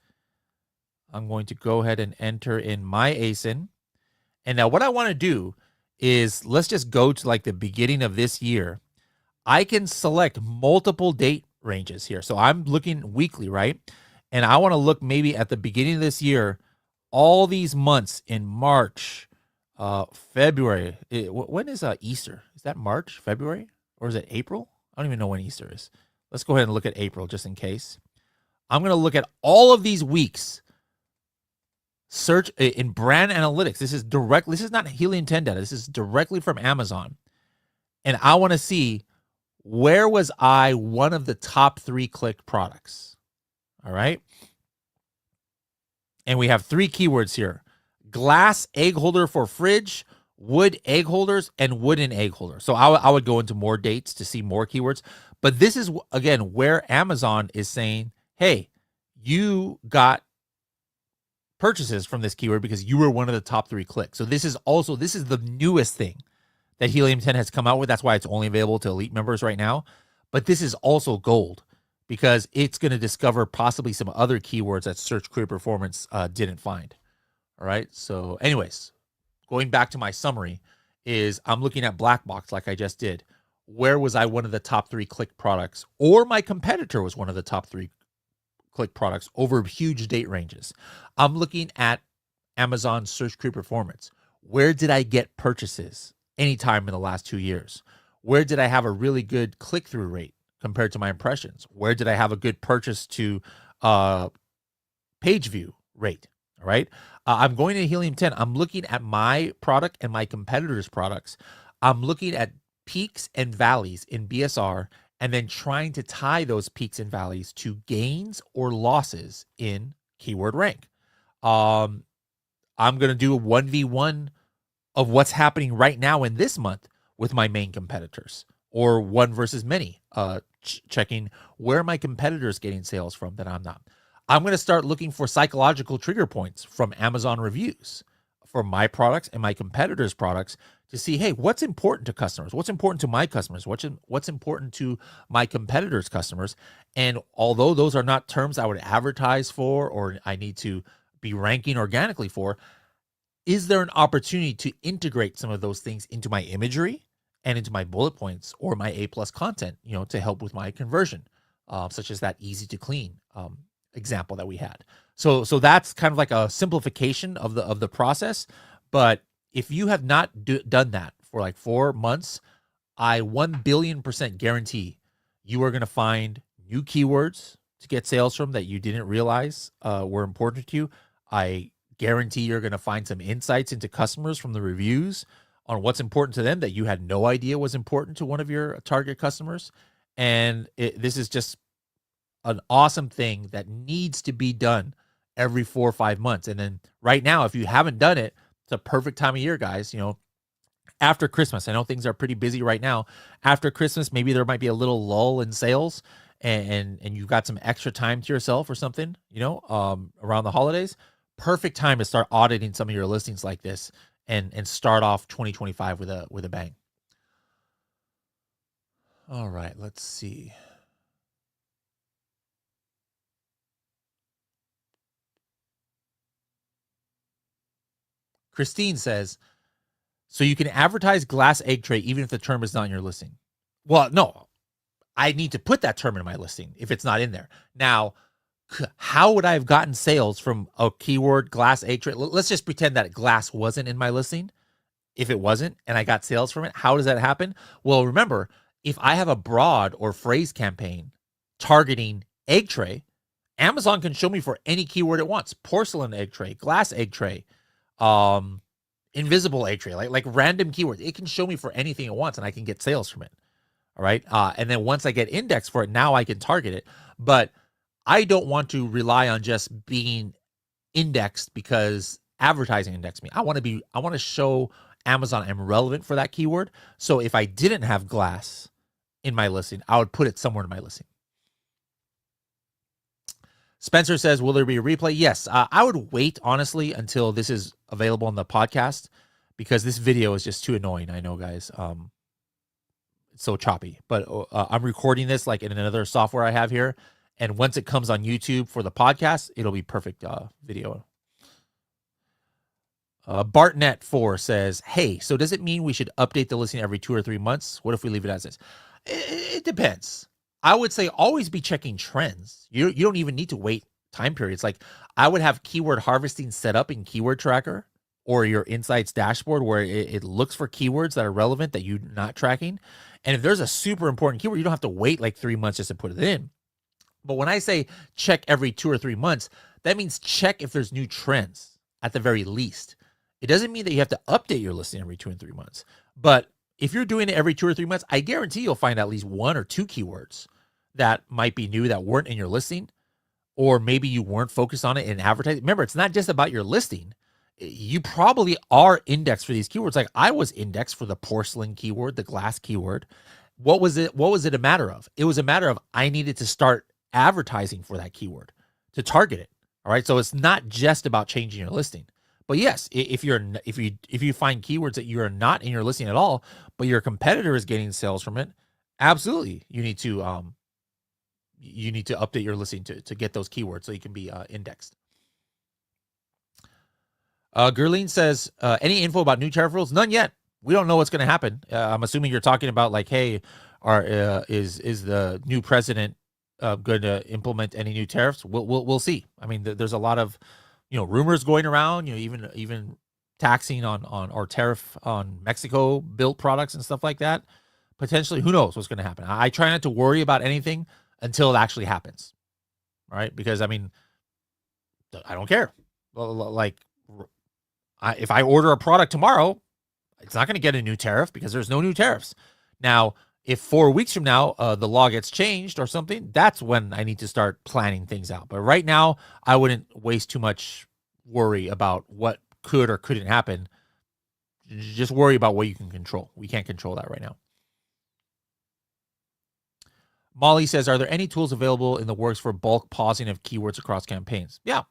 I'm going to go ahead and enter in my ASIN. And now what I want to do is, let's just go to like the beginning of this year. I can select multiple date ranges here. So I'm looking weekly, right? And I want to look maybe at the beginning of this year, all these months in March, February. When is Easter? Is that March, February, or is it April? I don't even know when Easter is. Let's go ahead and look at April just in case. I'm going to look at all of these weeks. Search in brand analytics. This is direct. This is not Helium 10 data. This is directly from Amazon. And I want to see, where was I one of the top 3 click products? All right. And we have 3 keywords here: glass egg holder for fridge, wood egg holders, and wooden egg holder. So I would go into more dates to see more keywords. But this is, again, where Amazon is saying, hey, you got purchases from this keyword because you were one of the top 3 clicks. So this is the newest thing that Helium 10 has come out with. That's why it's only available to elite members right now. But this is also gold, because it's going to discover possibly some other keywords that Search Query Performance didn't find. All right. So anyways, going back to my summary, is I'm looking at Black Box like I just did. Where was I one of the top 3 click products, or my competitor was one of the top 3 click products over huge date ranges? I'm looking at Amazon Search Query Performance. Where did I get purchases anytime in the last 2 years? Where did I have a really good click-through rate compared to my impressions? Where did I have a good purchase to page view rate? All right. I'm going to Helium 10. I'm looking at my product and my competitors' products. I'm looking at peaks and valleys in BSR, and then trying to tie those peaks and valleys to gains or losses in keyword rank. I'm going to do a 1v1 of what's happening right now in this month with my main competitors, or one versus many, checking where my competitors getting sales from that I'm not. I'm going to start looking for psychological trigger points from Amazon reviews for my products and my competitors' products to see, hey, what's important to customers? What's important to my customers? What's important to my competitors' customers? And although those are not terms I would advertise for, or I need to be ranking organically for, is there an opportunity to integrate some of those things into my imagery and into my bullet points or my A+ content, to help with my conversion, such as that easy to clean example that we had. So that's kind of like a simplification of the process. But if you have not done that for like 4 months, I 1 billion% guarantee you are going to find new keywords to get sales from that you didn't realize were important to you. I guarantee you're going to find some insights into customers from the reviews on what's important to them that you had no idea was important to one of your target customers. And this is just an awesome thing that needs to be done every 4 or 5 months. And then right now, if you haven't done it, it's a perfect time of year, guys. After Christmas, I know things are pretty busy right now. After Christmas, maybe there might be a little lull in sales, and you've got some extra time to yourself or something, around the holidays. Perfect time to start auditing some of your listings like this and start off 2025 with a bang. All right, let's see. Christine says, so you can advertise glass egg tray even if the term is not in your listing. Well, no, I need to put that term in my listing if it's not in there. Now, how would I have gotten sales from a keyword glass egg tray? Let's just pretend that glass wasn't in my listing. If it wasn't and I got sales from it, how does that happen? Well, remember, if I have a broad or phrase campaign targeting egg tray, Amazon can show me for any keyword it wants: porcelain egg tray, glass egg tray, invisible egg tray, like random keywords. It can show me for anything it wants and I can get sales from it. All right. And then once I get indexed for it, now I can target it. But I don't want to rely on just being indexed because advertising indexed me. I want to show Amazon I'm relevant for that keyword. So if I didn't have glass in my listing, I would put it somewhere in my listing. Spencer says, will there be a replay? Yes. I would wait, honestly, until this is available on the podcast, because this video is just too annoying. I know, guys. It's so choppy. But I'm recording this like in another software I have here. And once it comes on YouTube for the podcast, it'll be perfect video. Bartnet4 says, hey, so does it mean we should update the listing every 2 or 3 months? What if we leave it as is? It depends. I would say always be checking trends. You don't even need to wait time periods. Like I would have keyword harvesting set up in Keyword Tracker or your Insights dashboard where it looks for keywords that are relevant that you're not tracking. And if there's a super important keyword, you don't have to wait like 3 months just to put it in. But when I say check every 2 or 3 months, that means check if there's new trends at the very least. It doesn't mean that you have to update your listing every 2 and 3 months. But if you're doing it every 2 or 3 months, I guarantee you'll find at least 1 or 2 keywords that might be new that weren't in your listing, or maybe you weren't focused on it in advertising. Remember, it's not just about your listing. You probably are indexed for these keywords. Like I was indexed for the porcelain keyword, the glass keyword. What was it? What was it a matter of? It was a matter of I needed to start advertising for that keyword to target it. All right. So it's not just about changing your listing. But yes, if you find keywords that you are not in your listing at all, but your competitor is getting sales from it, absolutely you need to update your listing to get those keywords so you can be indexed. Gerline says, any info about new tariff rules? None yet. We don't know what's going to happen. I'm assuming you're talking about like, hey, is the new president going to implement any new tariffs? We'll see. I mean, there's a lot of rumors going around. Even taxing on or tariff on Mexico built products and stuff like that. Potentially, who knows what's going to happen? I try not to worry about anything until it actually happens. All right, because I mean, I don't care. Like, if I order a product tomorrow, it's not going to get a new tariff because there's no new tariffs. Now, if 4 weeks from now the law gets changed or something, that's when I need to start planning things out. But right now, I wouldn't waste too much worry about what could or couldn't happen. Just worry about what you can control. We can't control that right now. Molly says, are there any tools available in the works for bulk pausing of keywords across campaigns? Yeah,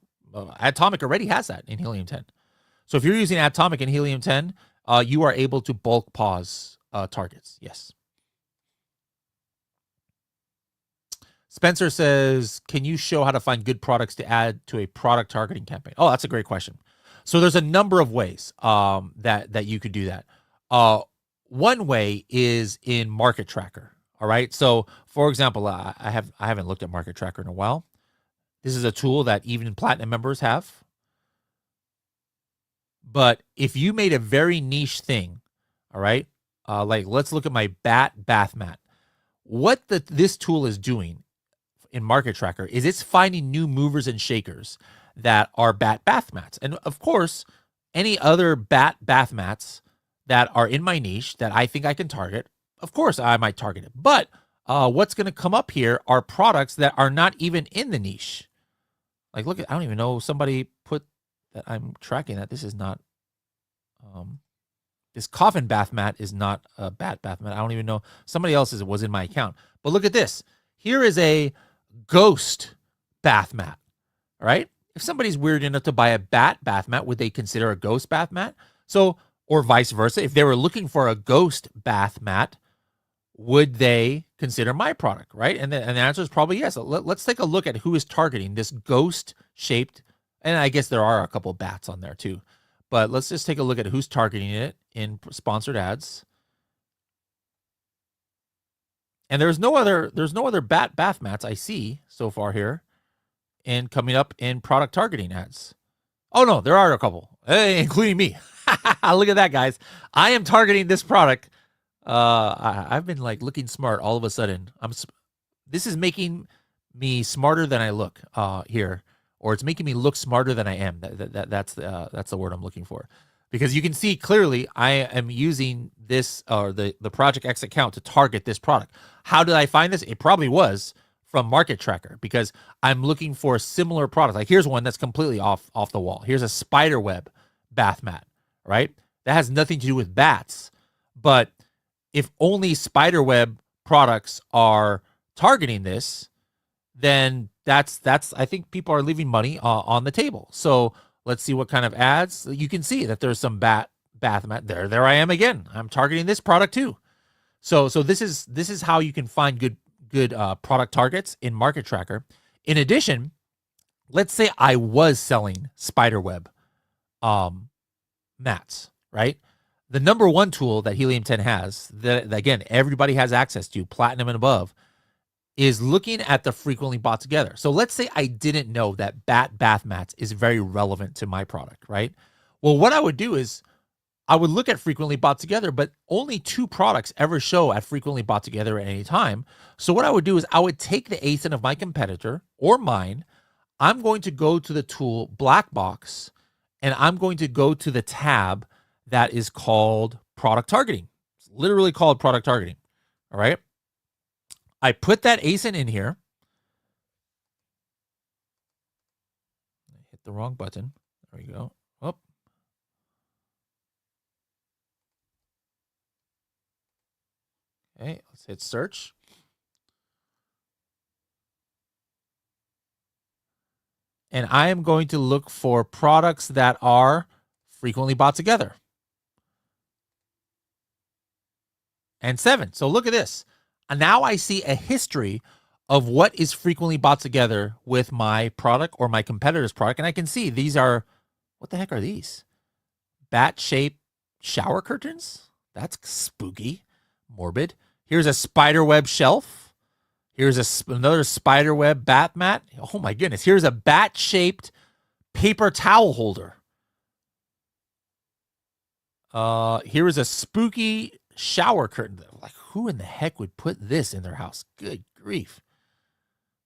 Atomic already has that in Helium 10. So if you're using Atomic in Helium 10, you are able to bulk pause targets. Yes. Spencer says, can you show how to find good products to add to a product targeting campaign? Oh, that's a great question. So there's a number of ways that you could do that. One way is in Market Tracker. All right. So for example, I haven't looked at Market Tracker in a while. This is a tool that even Platinum members have. But if you made a very niche thing, all right, like let's look at my bath mat. What this tool is doing in Market Tracker is it's finding new movers and shakers that are bath mats. And of course, any other bath mats that are in my niche that I think I can target, of course I might target it. But what's going to come up here are products that are not even in the niche. Like, look, I don't even know somebody put that I'm tracking that. This is not, this coffin bath mat is not a bath mat. I don't even know. Somebody else's was in my account. But look at this. Here is a ghost bath mat. All right. If somebody's weird enough to buy a bath mat, would they consider a ghost bath mat? So, or vice versa. If they were looking for a ghost bath mat, would they consider my product, right? And the answer is probably yes. Let's take a look at who is targeting this ghost-shaped, and I guess there are a couple bats on there too. But let's just take a look at who's targeting it in sponsored ads. And there's no other bath mats I see so far here, and coming up in product targeting ads. Oh no, there are a couple, including me. Look at that, guys. I am targeting this product. I've been like looking smart all of a sudden. This is making me smarter than I look here, or it's making me look smarter than I am. That's the word I'm looking for, because you can see clearly I am using this or the Project X account to target this product. How did I find this? It probably was from Market Tracker, because I'm looking for a similar product. Like here's one that's completely off the wall. Here's a spider web bath mat, right? That has nothing to do with bats, but if only spiderweb products are targeting this, then that's I think people are leaving money on the table. So let's see what kind of ads. You can see that there's some bath mat there. There I am again. I'm targeting this product too. So this is how you can find good product targets in Market Tracker. In addition, let's say I was selling spiderweb mats, right? The number one tool that Helium 10 has, that again, everybody has access to, Platinum and above, is looking at the frequently bought together. So let's say I didn't know that bath mats is very relevant to my product, right? Well, what I would do is I would look at frequently bought together, but only 2 products ever show at frequently bought together at any time. So what I would do is I would take the ASIN of my competitor or mine. I'm going to go to the tool Black Box, and I'm going to go to the tab that is called product targeting. It's literally called product targeting. All right. I put that ASIN in here. I hit the wrong button. There we go. Oh. Okay, let's hit search. And I am going to look for products that are frequently bought together. And 7. So look at this. Now I see a history of what is frequently bought together with my product or my competitor's product. And I can see these are, what the heck are these? Bat-shaped shower curtains? That's spooky, morbid. Here's a spider web shelf. Here's another spider web bat mat. Oh my goodness. Here's a bat-shaped paper towel holder. Here is a spooky shower curtain. Like, who in the heck would put this in their house? Good grief.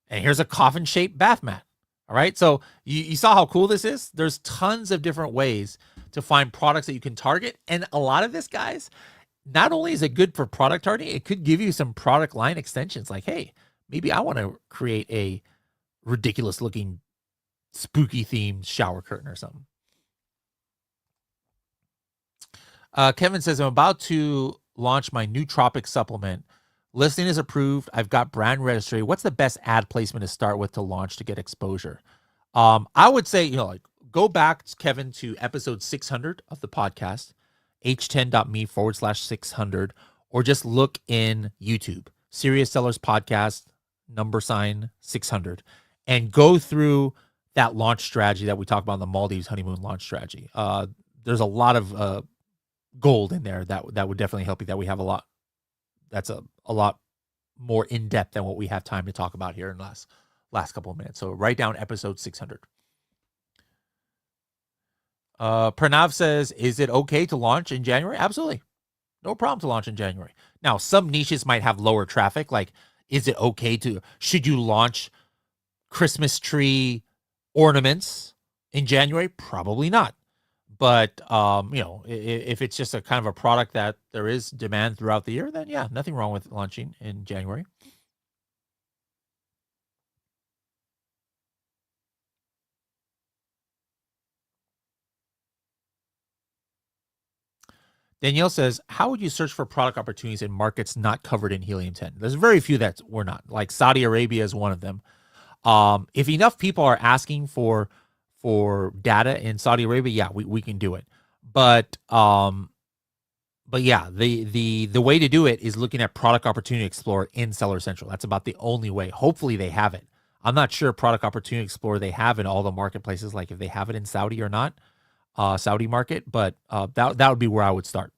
And here's a coffin-shaped bath mat. All right, so you saw how cool this is? There's tons of different ways to find products that you can target. And a lot of this, guys, not only is it good for product targeting, it could give you some product line extensions. Like, hey, maybe I want to create a ridiculous-looking, spooky-themed shower curtain or something. Kevin says, I'm about to launch my nootropic supplement. Listing is approved. I've got brand registry. What's the best ad placement to start with to launch to get exposure? I would say, like, go back, Kevin, to episode 600 of the podcast, h10.me/600, or just look in YouTube, Serious Sellers Podcast, #600, and go through that launch strategy that we talked about in the Maldives honeymoon launch strategy. There's a lot of gold in there that would definitely help you. That we have a lot. That's a lot more in depth than what we have time to talk about here in the last couple of minutes. So write down episode 600. Pranav says, is it okay to launch in January? Absolutely. No problem to launch in January. Now, some niches might have lower traffic. Like, should you launch Christmas tree ornaments in January? Probably not. But, if it's just a kind of a product that there is demand throughout the year, then yeah, nothing wrong with launching in January. Danielle says, how would you search for product opportunities in markets not covered in helium-10? There's very few that we're not. Like Saudi Arabia is one of them. If enough people are asking for data in Saudi Arabia, yeah, we can do it. But yeah, the way to do it is looking at Product Opportunity Explorer in Seller Central. That's about the only way. Hopefully they have it. I'm not sure Product Opportunity Explorer they have in all the marketplaces, like if they have it in Saudi or not, Saudi market, but that would be where I would start.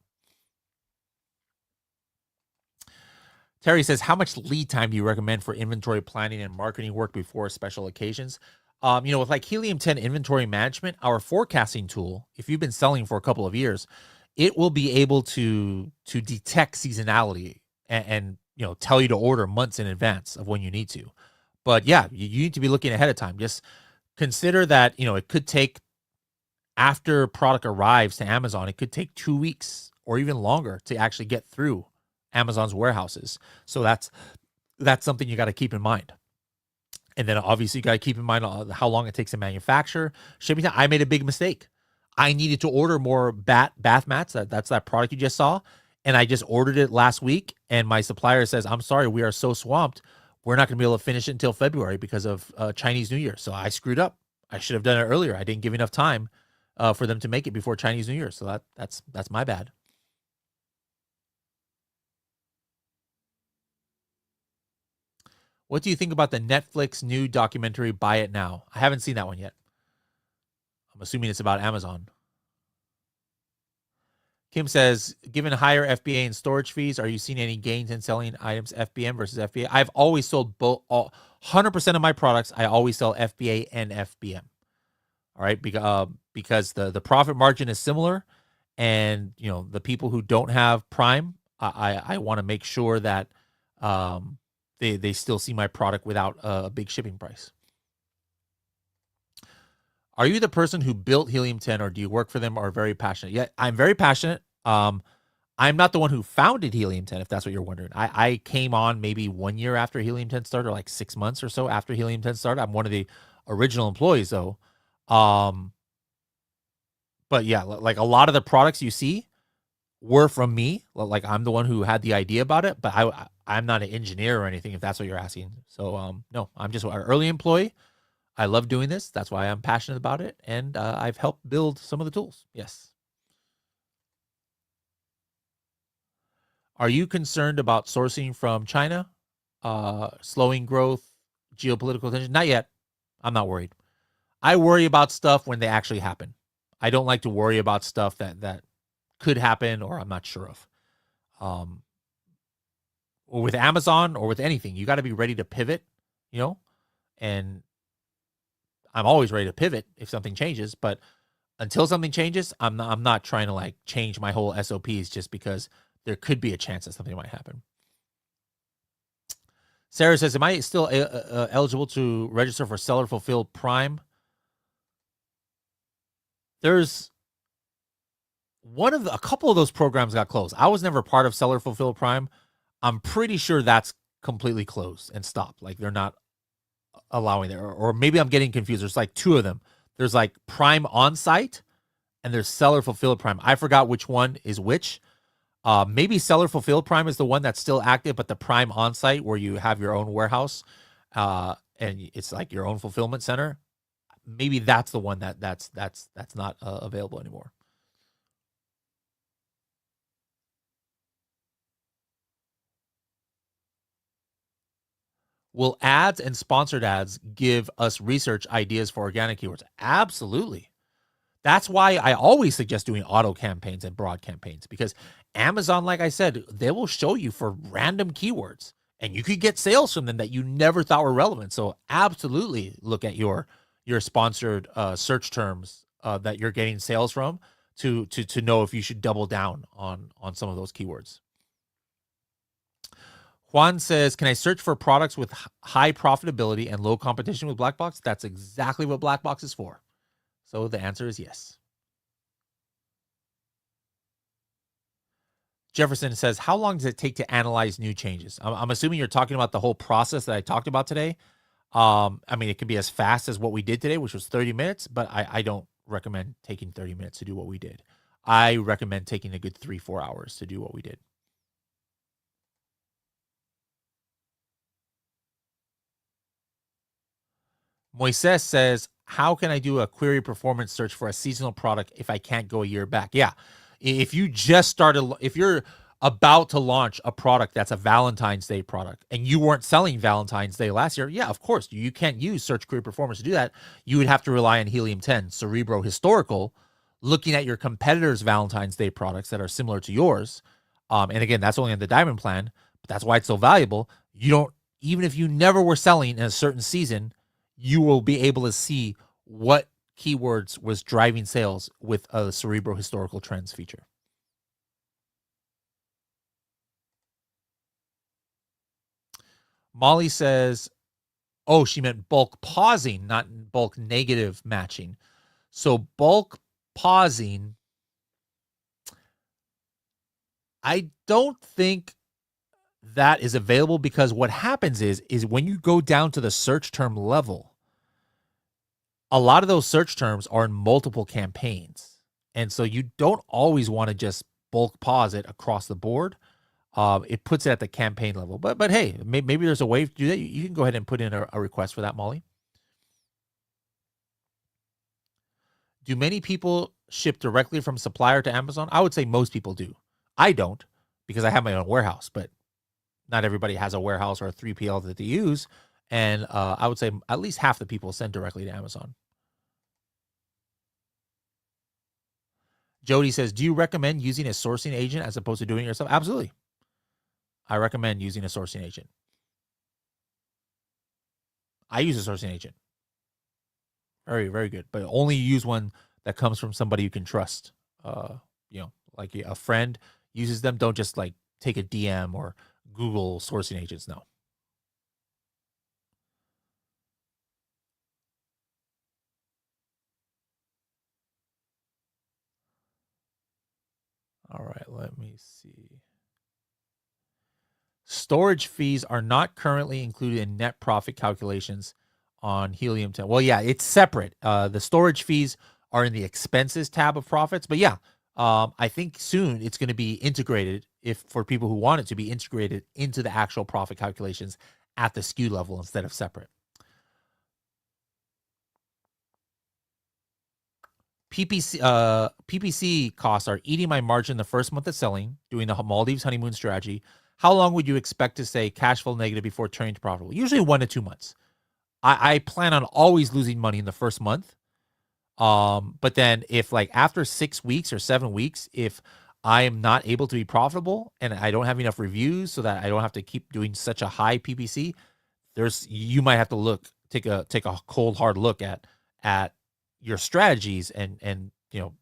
Terry says, how much lead time do you recommend for inventory planning and marketing work before special occasions? With like Helium-10 inventory management, our forecasting tool, if you've been selling for a couple of years, it will be able to detect seasonality and tell you to order months in advance of when you need to. But yeah, you need to be looking ahead of time. Just consider that, it could take, after product arrives to Amazon, it could take 2 weeks or even longer to actually get through Amazon's warehouses. So that's something you got to keep in mind. And then obviously you got to keep in mind how long it takes to manufacture. Shipping time. I made a big mistake. I needed to order more bath mats. That's that product you just saw. And I just ordered it last week. And my supplier says, I'm sorry, we are so swamped. We're not going to be able to finish it until February because of Chinese New Year. So I screwed up. I should have done it earlier. I didn't give enough time for them to make it before Chinese New Year. So that's my bad. What do you think about the Netflix new documentary, Buy It Now? I haven't seen that one yet. I'm assuming it's about Amazon. Kim says, given higher FBA and storage fees, are you seeing any gains in selling items FBM versus FBA? I've always sold both. 100% of my products, I always sell FBA and FBM. All right, because the profit margin is similar, and the people who don't have Prime, I want to make sure that they still see my product without a big shipping price. Are you the person who built Helium 10, or do you work for them or are very passionate? Yeah, I'm very passionate. I'm not the one who founded Helium 10, if that's what you're wondering. I came on maybe 1 year after Helium 10 started, or like 6 months or so after Helium 10 started. I'm one of the original employees, though. But yeah, like a lot of the products you see were from me. Like I'm the one who had the idea about it, but I'm not an engineer or anything, if that's what you're asking. So no, I'm just an early employee. I love doing this. That's why I'm passionate about it. And I've helped build some of the tools. Yes. Are you concerned about sourcing from China? Slowing growth, geopolitical tension? Not yet. I'm not worried. I worry about stuff when they actually happen. I don't like to worry about stuff that could happen or I'm not sure of. Or with Amazon or with anything, you got to be ready to pivot, and I'm always ready to pivot if something changes, but until something changes, I'm not trying to like change my whole SOPs just because there could be a chance that something might happen. Sarah says, am I still eligible to register for Seller Fulfilled Prime? There's a couple of those programs got closed. I was never part of Seller Fulfilled Prime. I'm pretty sure that's completely closed and stopped. Like they're not allowing it, or maybe I'm getting confused. There's like two of them. There's like Prime On-Site and there's Seller Fulfilled Prime. I forgot which one is which. Maybe Seller Fulfilled Prime is the one that's still active, but the Prime On-Site where you have your own warehouse and it's like your own fulfillment center, maybe that's the one that's not available anymore. Will ads and sponsored ads give us research ideas for organic keywords? Absolutely. That's why I always suggest doing auto campaigns and broad campaigns, because Amazon, like I said, they will show you for random keywords and you could get sales from them that you never thought were relevant. So absolutely look at your sponsored search terms that you're getting sales from to know if you should double down on some of those keywords. Juan says, can I search for products with high profitability and low competition with Black Box? That's exactly what Black Box is for. So the answer is yes. Jefferson says, how long does it take to analyze new changes? I'm assuming you're talking about the whole process that I talked about today. I mean, it can be as fast as what we did today, which was 30 minutes, but I don't recommend taking 30 minutes to do what we did. I recommend taking a good 3-4 hours to do what we did. Moises says, how can I do a query performance search for a seasonal product if I can't go a year back? Yeah. If you just started, if you're about to launch a product that's a Valentine's Day product and you weren't selling Valentine's Day last year, yeah, of course, you can't use search query performance to do that. You would have to rely on Helium 10, Cerebro Historical, looking at your competitors' Valentine's Day products that are similar to yours. And again, that's only on the Diamond plan, but that's why it's so valuable. You don't, even if you never were selling in a certain season, you will be able to see what keywords was driving sales with a Cerebro Historical Trends feature. Molly says, oh, she meant bulk pausing, not bulk negative matching. So bulk pausing, I don't think that is available, because what happens is when you go down to the search term level, a lot of those search terms are in multiple campaigns. And so you don't always want to just bulk pause it across the board. It puts it at the campaign level. But hey, maybe there's a way to do that. You can go ahead and put in a request for that, Molly. Do many people ship directly from supplier to Amazon? I would say most people do. I don't, because I have my own warehouse, but not everybody has a warehouse or a 3PL that they use. And I would say at least half the people send directly to Amazon. Jody says, do you recommend using a sourcing agent as opposed to doing it yourself? Absolutely. I recommend using a sourcing agent. I use a sourcing agent. Very, very good. But only use one that comes from somebody you can trust. Like a friend uses them. Don't just like take a DM or Google sourcing agents. No. All right, let me see. Storage fees are not currently included in net profit calculations on Helium 10. Well, yeah, it's separate. The storage fees are in the expenses tab of profits. But yeah, I think soon it's going to be integrated, if for people who want it to be integrated into the actual profit calculations at the SKU level instead of separate. PPC costs are eating my margin the first month of selling, doing the Maldives honeymoon strategy. How long would you expect to say cash flow negative before turning to profitable? Usually 1 to 2 months. I plan on always losing money in the first month. But then if like after 6 weeks or 7 weeks, if I am not able to be profitable and I don't have enough reviews so that I don't have to keep doing such a high PPC, you might have to take a cold hard look at your strategies and the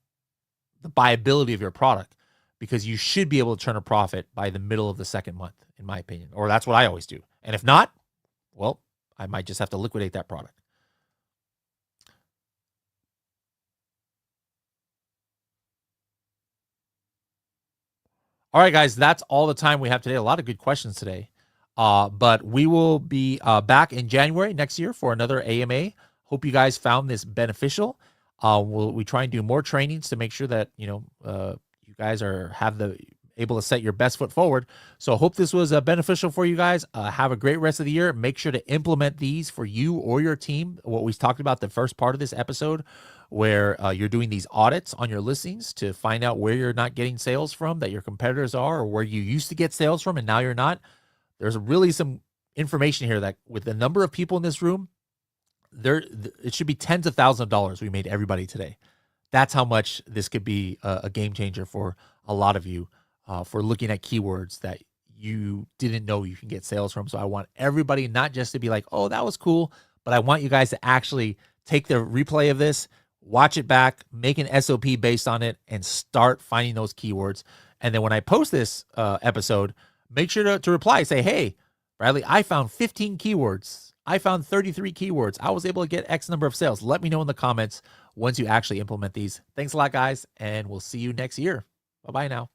viability of your product, because you should be able to turn a profit by the middle of the second month, in my opinion, or that's what I always do. And if not, well, I might just have to liquidate that product. All right, guys, that's all the time we have today. A lot of good questions today. But we will be back in January next year for another AMA. Hope you guys found this beneficial. We try and do more trainings to make sure that you guys are able to set your best foot forward. So hope this was beneficial for you guys. Have a great rest of the year. Make sure to implement these for you or your team. What we talked about the first part of this episode, where you're doing these audits on your listings to find out where you're not getting sales from that your competitors are, or where you used to get sales from and now you're not. There's really some information here that with the number of people in this room, it should be tens of thousands of dollars we made everybody today. That's how much this could be a game changer for a lot of you, for looking at keywords that you didn't know you can get sales from. So I want everybody not just to be like, oh, that was cool, but I want you guys to actually take the replay of this, watch it back, make an SOP based on it, and start finding those keywords. And then when I post this episode, make sure to reply, say, hey, Bradley, I found 15 keywords. I found 33 keywords. I was able to get X number of sales. Let me know in the comments once you actually implement these. Thanks a lot, guys, and we'll see you next year. Bye-bye now.